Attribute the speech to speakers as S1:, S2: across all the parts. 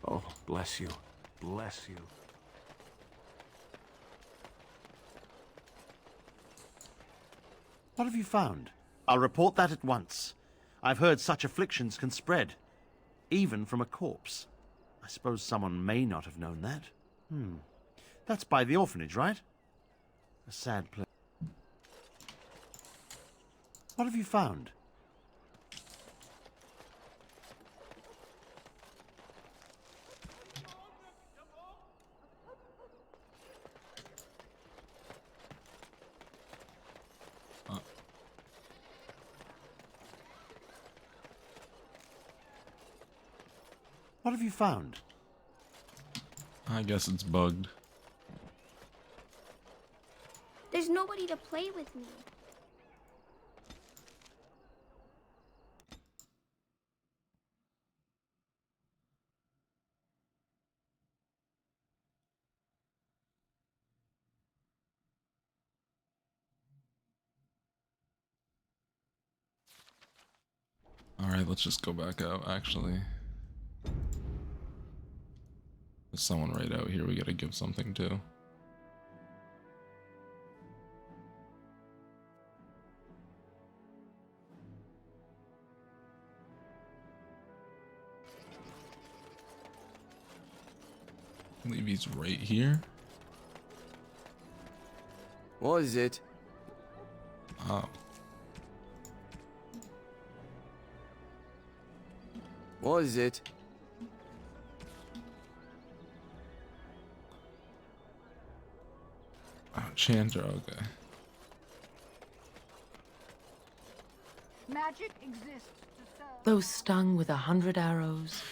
S1: Oh, bless you. Bless you.
S2: What have you found? I'll report that at once. I've heard such afflictions can spread, even from a corpse. I suppose someone may not have known that. That's by the orphanage, right? A sad place. What have you found? What have you found?
S3: I guess it's bugged.
S4: There's nobody to play with me.
S3: Alright, let's just go back out, actually. There's someone right out here we gotta give something to. I believe he's right here.
S5: What is it?
S3: Oh.
S5: What is it?
S3: Oh, Chanter, okay.
S6: Magic exists to serve.
S7: Those stung with 100 arrows,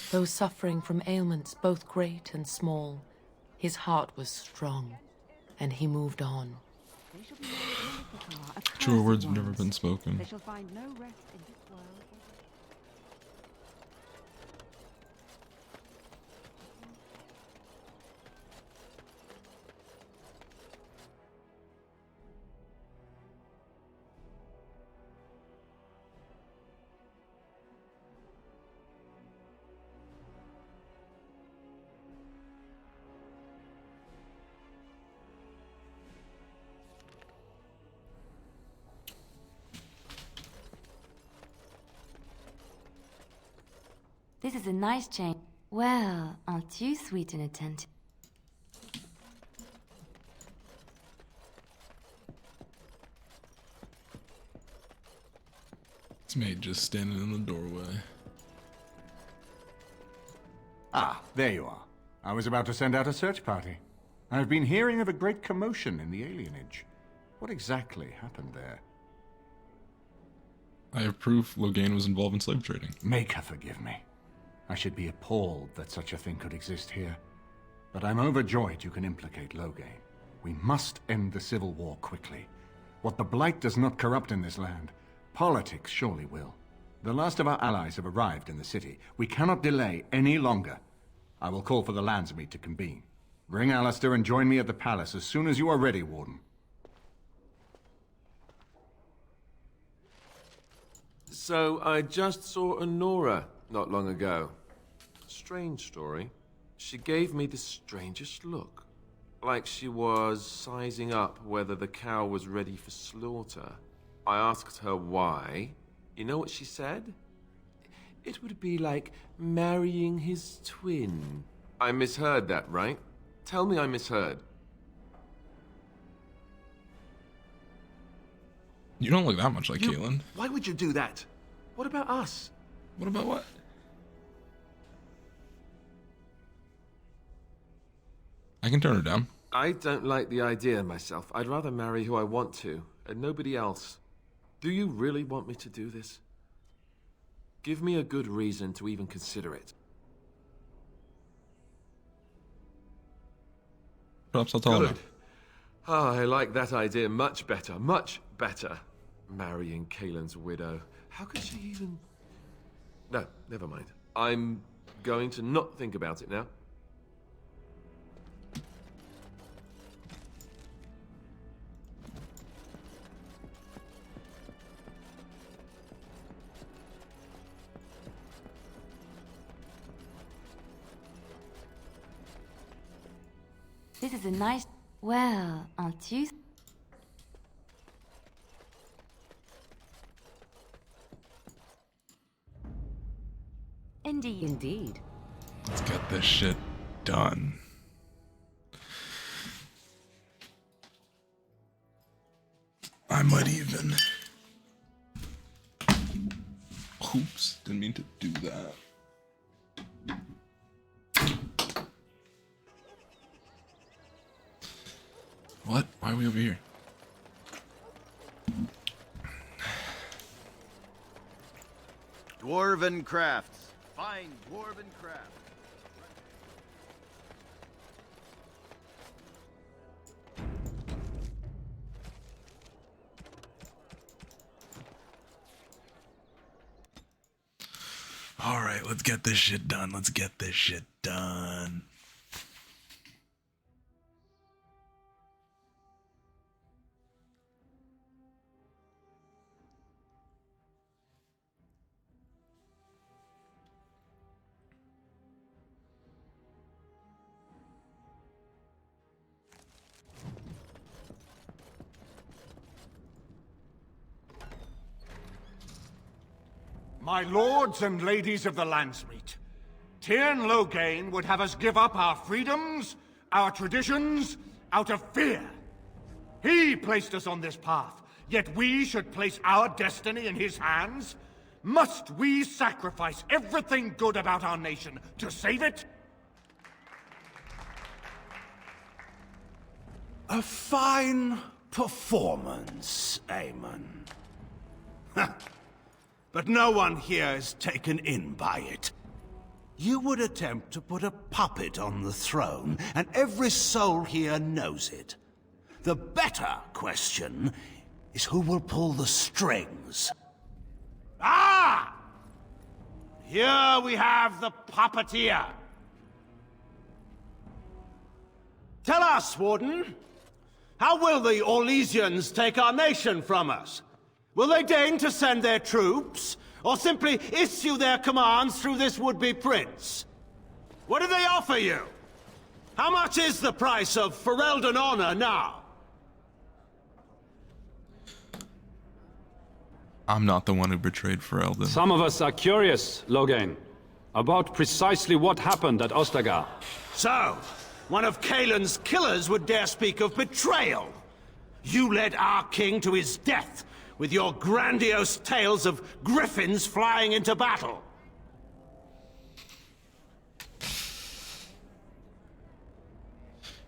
S7: those suffering from ailments both great and small, his heart was strong, and he moved on.
S6: They shall be made in Archara, accursed
S3: Truer words have never
S6: ones.
S3: been spoken.
S6: They shall find no rest in this world.
S8: This is a nice chain. Well, aren't you sweet and attentive?
S3: This maid just standing in the doorway.
S1: Ah, there you are. I was about to send out a search party. I've been hearing of a great commotion in the alienage. What exactly happened there?
S3: I have proof Logain was involved in slave trading.
S1: Make her forgive me. I should be appalled that such a thing could exist here. But I'm overjoyed you can implicate Logain. We must end the civil war quickly. What the Blight does not corrupt in this land, politics surely will. The last of our allies have arrived in the city. We cannot delay any longer. I will call for the Landsmeet to convene. Bring Alistair and join me at the palace as soon as you are ready, Warden.
S9: So, I just saw Honora not long ago. Strange story. She gave me the strangest look. Like she was sizing up whether the cow was ready for slaughter. I asked her why. You know what she said? It would be like marrying his twin. I misheard that, right? Tell me I misheard.
S3: You don't look that much like Caitlyn.
S9: Why would you do that? What about us?
S3: What about what? I can turn her down.
S9: I don't like the idea myself. I'd rather marry who I want to, and nobody else. Do you really want me to do this? Give me a good reason to even consider it.
S3: Perhaps I'll tell her.
S9: Good. Ah, I like that idea much better, much better. Marrying Kaelin's widow. How could she even... No, never mind. I'm going to not think about it now.
S8: This is a nice... Well, aren't you... Indeed.
S7: Indeed.
S3: Let's get this shit done. I might even... Oops, didn't mean to do that. What? Why are we over here?
S2: Dwarven crafts. Fine dwarven craft.
S3: Alright, let's get this shit done. Let's get this shit done.
S1: My lords and ladies of the Landsmeet, Tyrn Loghain would have us give up our freedoms, our traditions, out of fear. He placed us on this path, yet we should place our destiny in his hands? Must we sacrifice everything good about our nation to save it?
S10: A fine performance, Aemon. But no one here is taken in by it. You would attempt to put a puppet on the throne, and every soul here knows it. The better question is who will pull the strings. Ah! Here we have the puppeteer. Tell us, Warden, how will the Orlesians take our nation from us? Will they deign to send their troops, or simply issue their commands through this would-be prince? What do they offer you? How much is the price of Ferelden honor now?
S3: I'm not the one who betrayed Ferelden.
S11: Some of us are curious, Loghain, about precisely what happened at Ostagar.
S10: So, one of Kaelin's killers would dare speak of betrayal. You led our king to his death, with your grandiose tales of griffins flying into battle.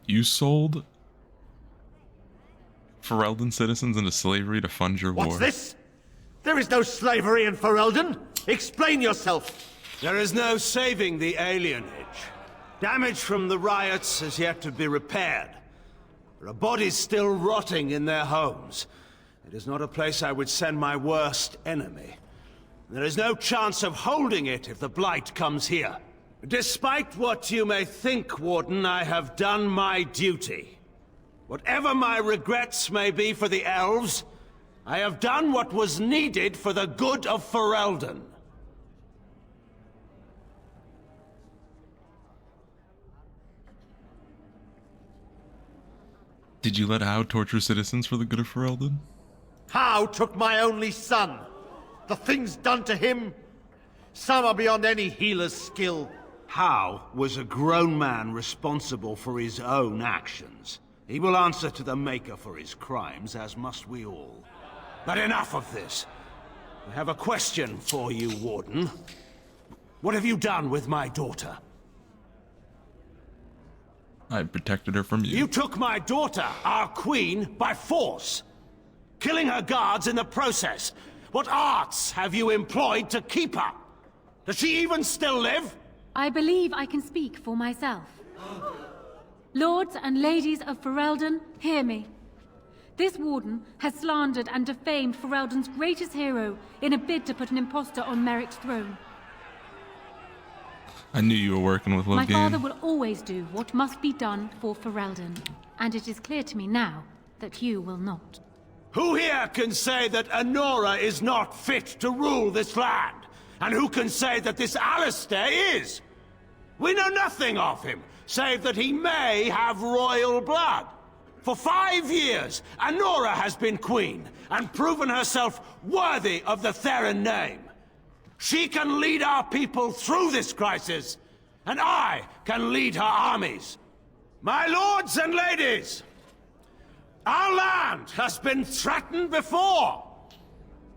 S3: You sold Ferelden citizens into slavery to fund your war.
S2: What's this? There is no slavery in Ferelden. Explain yourself.
S10: There is no saving the alienage. Damage from the riots has yet to be repaired. There are bodies still rotting in their homes. It is not a place I would send my worst enemy. There is no chance of holding it if the Blight comes here. Despite what you may think, Warden, I have done my duty. Whatever my regrets may be for the elves, I have done what was needed for the good of Ferelden.
S3: Did you let Howe torture citizens for the good of Ferelden?
S2: Howe took my only son. The things done to him, some are beyond any healer's skill.
S10: Howe was a grown man responsible for his own actions. He will answer to the Maker for his crimes, as must we all. But enough of this. I have a question for you, Warden. What have you done with my daughter?
S3: I protected her from you.
S10: You took my daughter, our queen, by force, killing her guards in the process. What arts have you employed to keep her? Does she even still live?
S12: I believe I can speak for myself. Lords and ladies of Ferelden, hear me. This warden has slandered and defamed Ferelden's greatest hero in a bid to put an impostor on Merrick's throne.
S3: I knew you were working with
S12: My
S3: Loghain.
S12: father will always do what must be done for Ferelden, and it is clear to me now that you will not.
S10: Who here can say that Anora is not fit to rule this land? And who can say that this Alistair is? We know nothing of him. save that he may have royal blood. For 5 years, Anora has been queen, and proven herself worthy of the Theron name. She can lead our people through this crisis, and I can lead her armies. My lords and ladies, our land has been threatened before.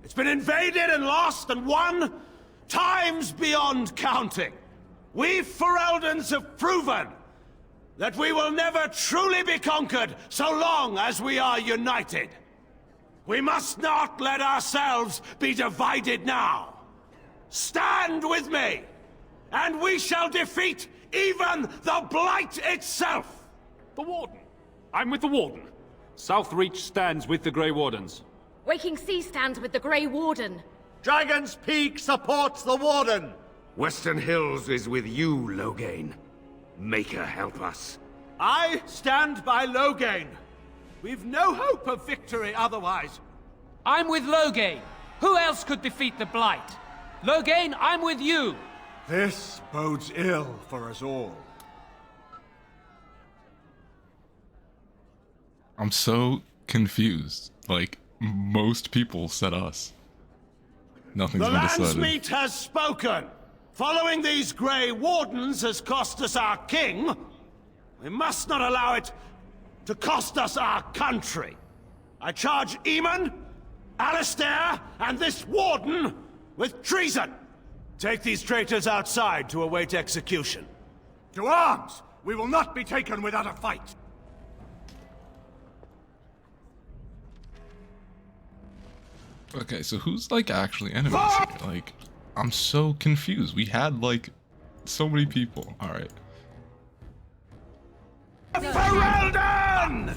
S10: It's been invaded and lost and won times beyond counting. We Fereldans have proven that we will never truly be conquered so long as we are united. We must not let ourselves be divided now. Stand with me, and we shall defeat even the Blight itself!
S11: The Warden. I'm with the Warden. Southreach stands with the Grey Wardens.
S13: Waking Sea stands with the Grey Warden.
S2: Dragon's Peak supports the Warden!
S14: Western Hills is with you, Loghain. Make her help us.
S10: I stand by Loghain. We've no hope of victory otherwise.
S15: I'm with Loghain. Who else could defeat the Blight? Loghain, I'm with you.
S1: This bodes ill for us all.
S3: I'm so confused. Like, most people said us. Nothing's
S10: The
S3: been decided.
S10: Landsmeet has spoken. Following these Grey Wardens has cost us our king. We must not allow it to cost us our country. I charge Eamon, Alistair, and this Warden with treason. Take these traitors outside to await execution.
S1: To arms! We will not be taken without a fight!
S3: Okay, so who's like actually enemies here? Like, I'm so confused. We had like so many people. All right.
S10: Ferelden!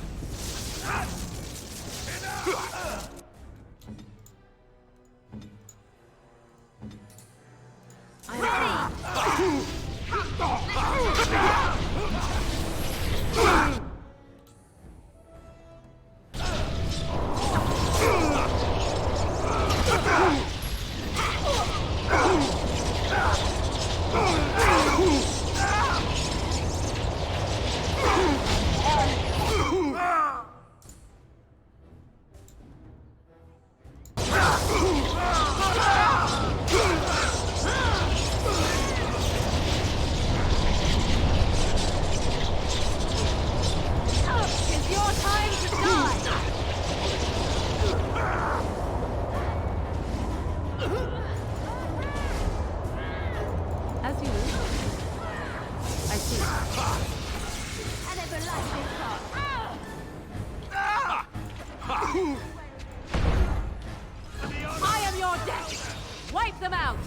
S13: I am your death! Wipe them out!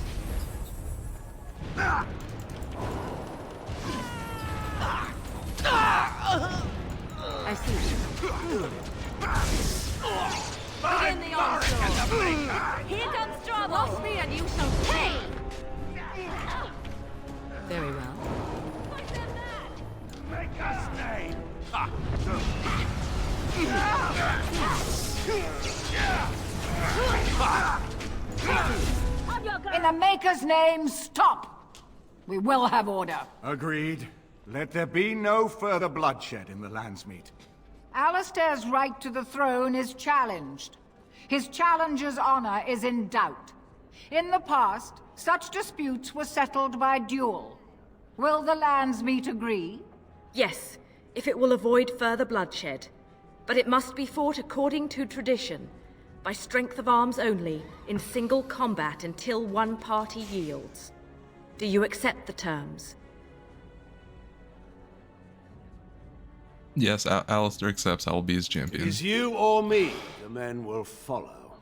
S13: I see. Begin the onslaught! Here comes trouble! Lost me and you shall pay!
S7: Very well.
S10: Make us name!
S6: In the Maker's name, stop! We will have order.
S1: Agreed. Let there be no further bloodshed in the Landsmeet.
S6: Alistair's right to the throne is challenged. His challenger's honor is in doubt. In the past, such disputes were settled by duel. Will the Landsmeet agree?
S13: Yes, if it will avoid further bloodshed. But it must be fought according to tradition, by strength of arms only, in single combat until one party yields. Do you accept the terms?
S3: Yes, Alistair accepts. I will be his champion.
S10: It is you or me the men will follow.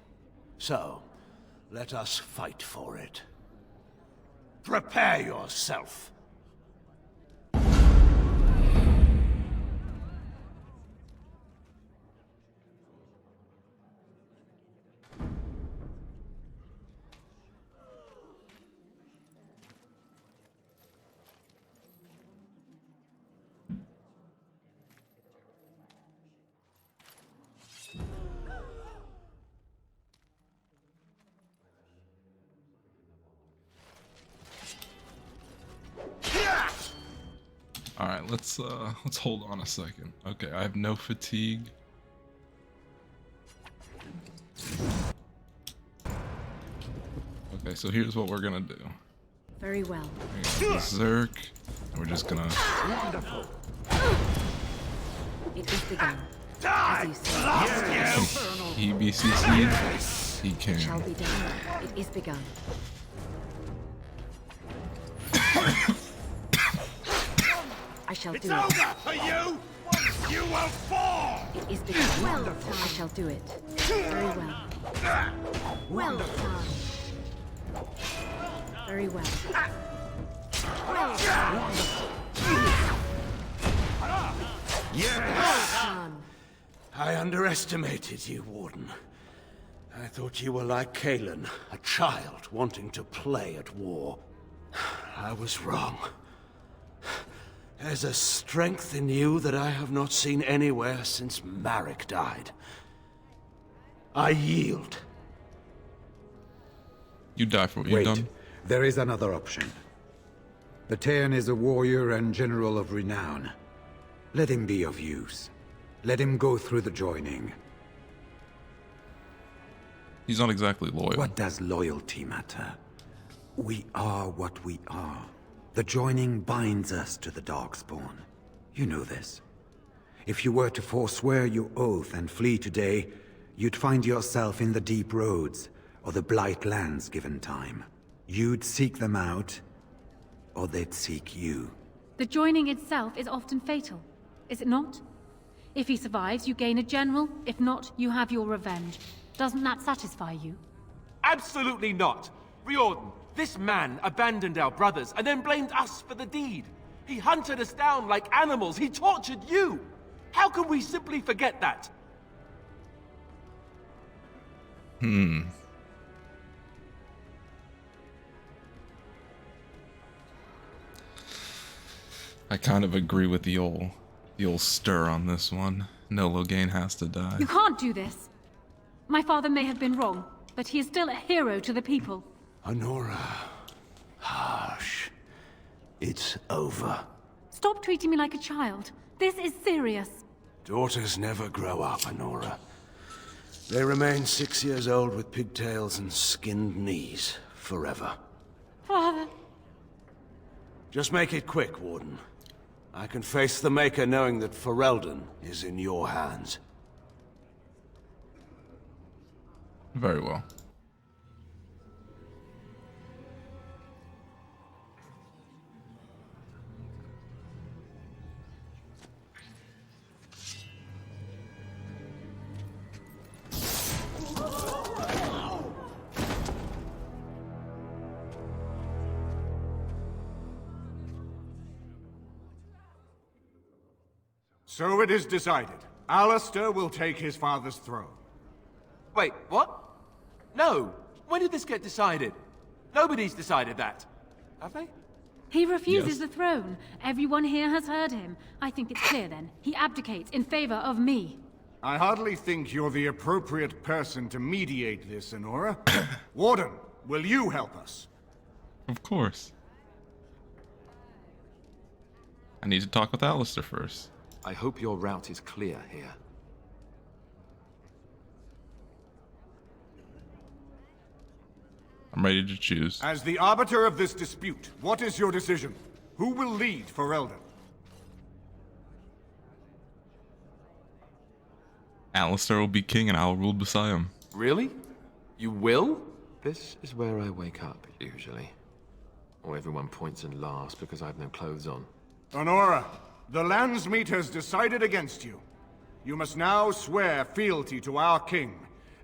S10: So, let us fight for it. Prepare yourself.
S3: All right, let's hold on a second. Okay, I have no fatigue. Okay, so here's what we're gonna do.
S13: Very well.
S3: Berserk. And we're just gonna.
S10: Wonderful.
S13: It is begun.
S10: Die!
S13: As you say.
S3: He BCC'd. He can.
S13: It shall be done. It is begun. I shall
S10: It's
S13: do
S10: over
S13: it.
S10: for you! You will fall!
S13: It is begun. Well done. I shall do it. Very well. Well done. Very well. Well done.
S10: Yes!
S13: Well done.
S10: I underestimated you, Warden. I thought you were like Kalen, a child wanting to play at war. I was wrong. There's a strength in you that I have not seen anywhere since Marek died. I yield.
S3: You die for what you've
S16: Wait,
S3: done.
S16: there is another option. The Teon is a warrior and general of renown. Let him be of use. Let him go through the joining.
S3: He's not exactly loyal.
S16: What does loyalty matter? We are what we are. The joining binds us to the Darkspawn. You know this. If you were to forswear your oath and flee today, you'd find yourself in the Deep Roads, or the Blight Lands given time. You'd seek them out, or they'd seek you.
S12: The joining itself is often fatal, is it not? If he survives, you gain a general. If not, you have your revenge. Doesn't that satisfy you?
S9: Absolutely not! Riordan, this man abandoned our brothers and then blamed us for the deed. He hunted us down like animals. He tortured you! How can we simply forget that?
S3: I kind of agree with the old stir on this one. No Logain has to die.
S12: You can't do this. My father may have been wrong, but he is still a hero to the people.
S10: Honora. Hush. It's over.
S12: Stop treating me like a child. This is serious.
S10: Daughters never grow up, Honora. They remain 6 years old with pigtails and skinned knees forever.
S12: Father.
S10: Just make it quick, Warden. I can face the Maker knowing that Ferelden is in your hands.
S3: Very well.
S1: So it is decided. Alistair will take his father's throne.
S9: Wait, what? No! When did this get decided? Nobody's decided that. Have they?
S12: He refuses
S3: Yes.
S12: the throne. Everyone here has heard him. I think it's clear then. He abdicates in favor of me.
S1: I hardly think you're the appropriate person to mediate this, Honora. Warden, will you help us?
S3: Of course. I need to talk with Alistair first.
S9: I hope your route is clear here.
S3: I'm ready to choose.
S1: As the arbiter of this dispute, what is your decision? Who will lead Ferelden?
S3: Alistair will be king and I'll rule beside him.
S9: Really? You will? This is where I wake up, usually. Or everyone points and laughs because I have no clothes on.
S1: Honora, the Landsmeet has decided against you. You must now swear fealty to our king,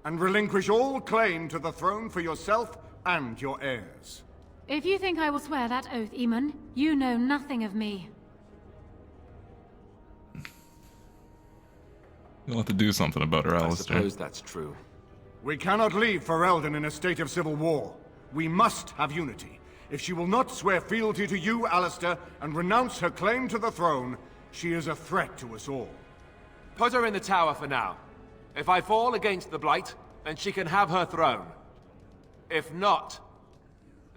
S1: and relinquish all claim to the throne for yourself and your heirs.
S12: If you think I will swear that oath, Eamon, you know nothing of me.
S3: You'll have to do something about her,
S9: I
S3: Alistair.
S9: suppose that's true.
S1: We cannot leave Ferelden in a state of civil war. We must have unity. If she will not swear fealty to you, Alistair, and renounce her claim to the throne, she is a threat to us all.
S9: Put her in the tower for now. If I fall against the Blight, then she can have her throne. If not,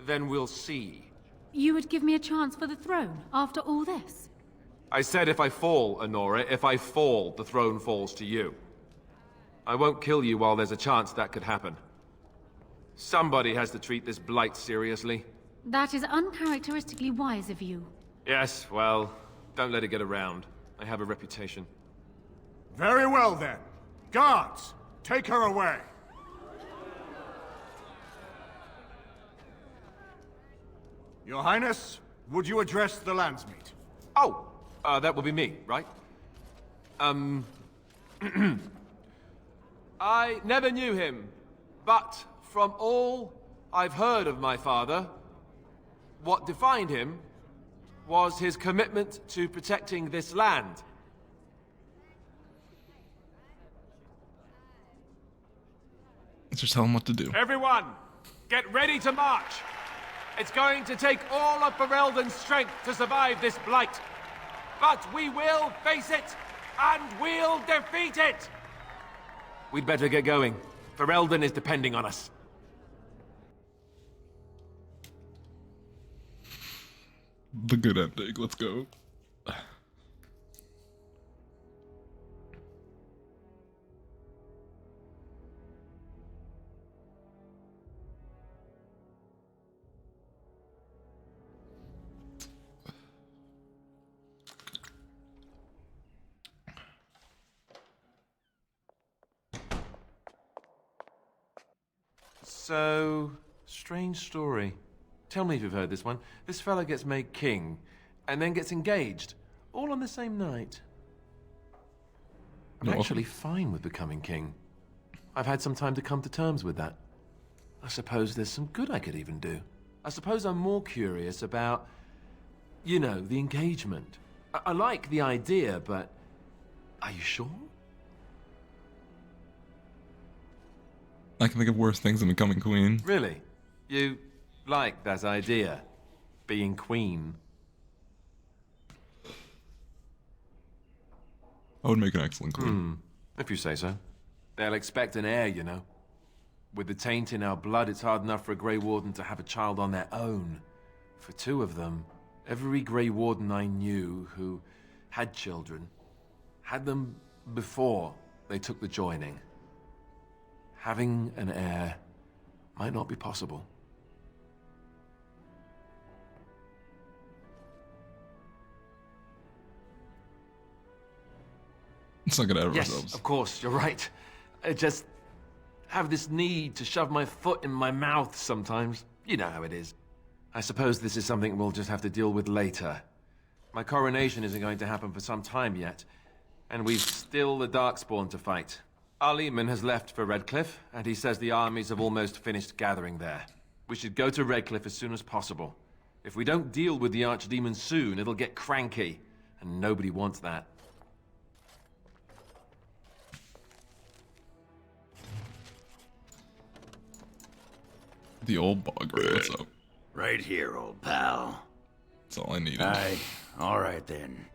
S9: then we'll see.
S12: You would give me a chance for the throne after all this?
S9: I said if I fall, Honora, if I fall, the throne falls to you. I won't kill you while there's a chance that could happen. Somebody has to treat this blight seriously.
S12: That is uncharacteristically wise of you.
S9: Yes, well, don't let it get around. I have a reputation.
S1: Very well then. Guards, take her away. Your Highness, would you address the landsmeet?
S9: Oh, that will be me, right? I never knew him, but from all I've heard of my father, what defined him was his commitment to protecting this land.
S3: Let's just tell him what to do.
S9: Everyone, get ready to march! It's going to take all of Ferelden's strength to survive this blight. But we will face it, and we'll defeat it! We'd better get going. Ferelden is depending on us.
S3: The good ending, let's go.
S9: So, strange story. Tell me if you've heard this one. This fella gets made king, and then gets engaged, all on the same night. I'm actually fine with becoming king. I've had some time to come to terms with that. I suppose there's some good I could even do. I suppose I'm more curious about, you know, the engagement. I like the idea, but are you sure?
S3: I can think of worse things than becoming queen.
S9: Really? You like that idea? Being queen?
S3: I would make an excellent queen.
S9: If you say so. They'll expect an heir, you know. With the taint in our blood, it's hard enough for a Grey Warden to have a child on their own. For two of them, every Grey Warden I knew who had children had them before they took the joining. Having an heir might not be possible.
S3: Let's not get out of
S9: Yes,
S3: ourselves.
S9: of course, you're right. I just have this need to shove my foot in my mouth sometimes. You know how it is. I suppose this is something we'll just have to deal with later. My coronation isn't going to happen for some time yet, and we've still the Darkspawn to fight. Our leman has left for Redcliffe, and he says the armies have almost finished gathering there. We should go to Redcliffe as soon as possible. If we don't deal with the Archdemon soon, it'll get cranky, and nobody wants that.
S3: The old bog, right? What's up?
S10: Right here, old pal.
S3: That's all I needed.
S10: Aye. All right then.